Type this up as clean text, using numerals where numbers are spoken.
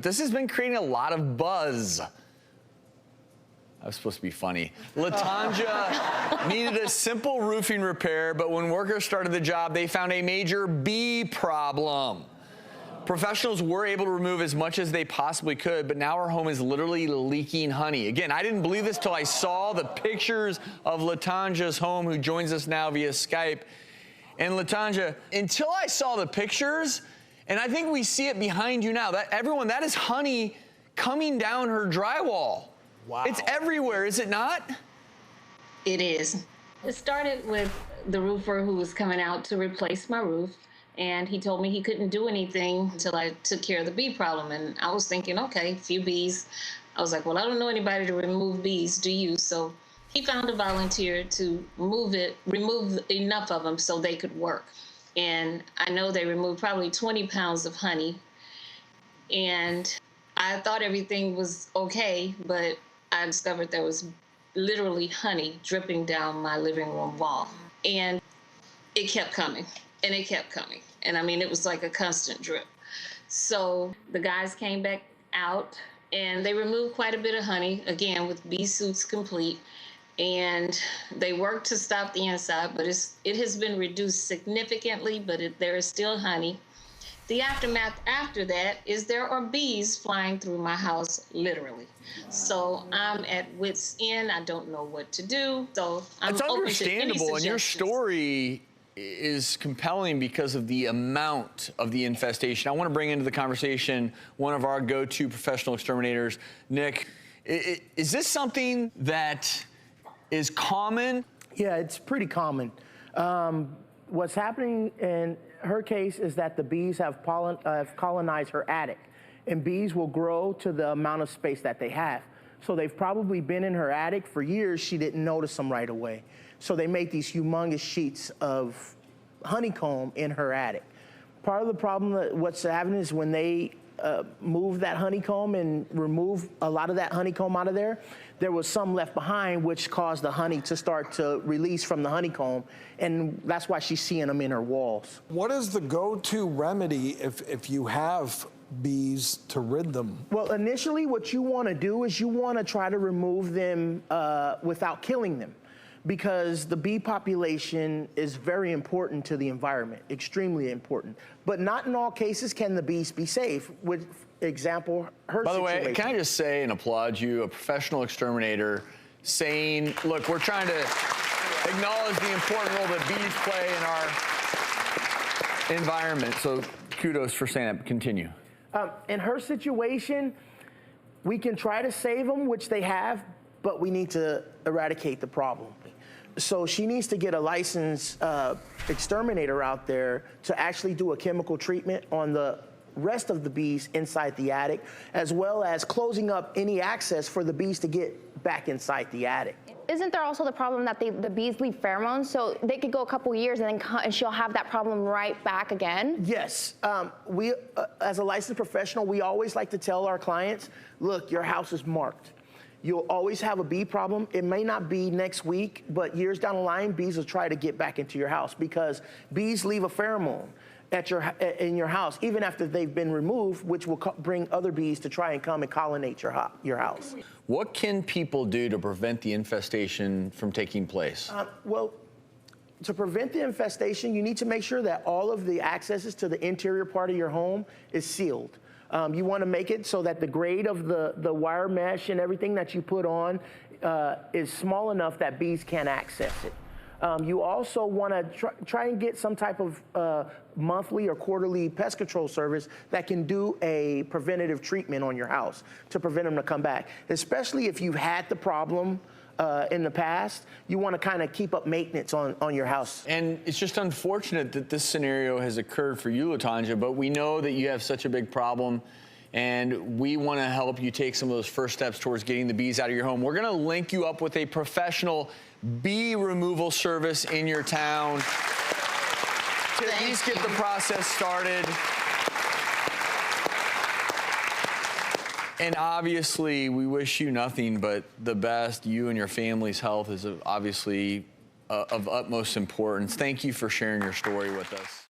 This has been creating a lot of buzz. I was supposed to be funny. Latanja needed a simple roofing repair, but when workers started the job, they found a major bee problem. Professionals were able to remove as much as they possibly could, but now her home is literally leaking honey. Again, I didn't believe this till I saw the pictures of Latanja's home, who joins us now via Skype. And Latanja, until I saw the pictures, and I think we see it behind you now, that is honey coming down her drywall. Wow. It's everywhere, is it not? It is. It started with the roofer who was coming out to replace my roof, and he told me he couldn't do anything until I took care of the bee problem. And I was thinking, okay, a few bees. I was like, well, I don't know anybody to remove bees, do you? So he found a volunteer to remove enough of them so they could work. And I know they removed probably 20 pounds of honey. And I thought everything was okay, but I discovered there was literally honey dripping down my living room wall. And it kept coming, and it kept coming. And I mean, it was like a constant drip. So the guys came back out, and they removed quite a bit of honey, again, with bee suits complete. And they worked to stop the inside, but it has been reduced significantly, but there is still honey. The aftermath after that is there are bees flying through my house, literally. So I'm at wit's end. I don't know what to do. So I'm It's open to any understandable, and your suggestions. story is compelling because of the amount of the infestation. I want to bring into the conversation one of our go-to professional exterminators, Nick. Is this something that is common? Yeah, it's pretty common. What's happening in her case is that the bees have colonized her attic, and bees will grow to the amount of space that they have. So they've probably been in her attic for years. She didn't notice them right away. So they make these humongous sheets of honeycomb in her attic. Part of the problem that what's happening is when they move that honeycomb and remove a lot of that honeycomb out of there, there was some left behind, which caused the honey to start to release from the honeycomb, and that's why she's seeing them in her walls. What is the go-to remedy if you have bees to rid them? Well, initially what you want to do is you want to try to remove them without killing them, because the bee population is very important to the environment, extremely important. But not in all cases can the bees be safe. With example, her By the situation. way, can I just say and applaud you, a professional exterminator, saying, look, we're trying to acknowledge the important role that bees play in our environment. So kudos for saying that. Continue. In her situation, we can try to save them, which they have, but we need to eradicate the problem. So she needs to get a licensed exterminator out there to actually do a chemical treatment on the rest of the bees inside the attic, as well as closing up any access for the bees to get back inside the attic. Isn't there also the problem that the bees leave pheromones, so they could go a couple years and then and she'll have that problem right back again? Yes. We, as a licensed professional, we always like to tell our clients, look, your house is marked. You'll always have a bee problem. It may not be next week, but years down the line, bees will try to get back into your house, because bees leave a pheromone in your house, even after they've been removed, which will bring other bees to try and come and colonate your house. What can people do to prevent the infestation from taking place? Well, to prevent the infestation, you need to make sure that all of the accesses to the interior part of your home is sealed. You want to make it so that the grade of the wire mesh and everything that you put on is small enough that bees can't access it. You also want to try and get some type of monthly or quarterly pest control service that can do a preventative treatment on your house to prevent them to come back. Especially if you've had the problem in the past, you want to kind of keep up maintenance on your house. And it's just unfortunate that this scenario has occurred for you, Latanja, but we know that you have such a big problem, and we want to help you take some of those first steps towards getting the bees out of your home. We're going to link you up with a professional bee removal service in your town to at least get the process started. And obviously, we wish you nothing but the best. You and your family's health is obviously of utmost importance. Thank you for sharing your story with us.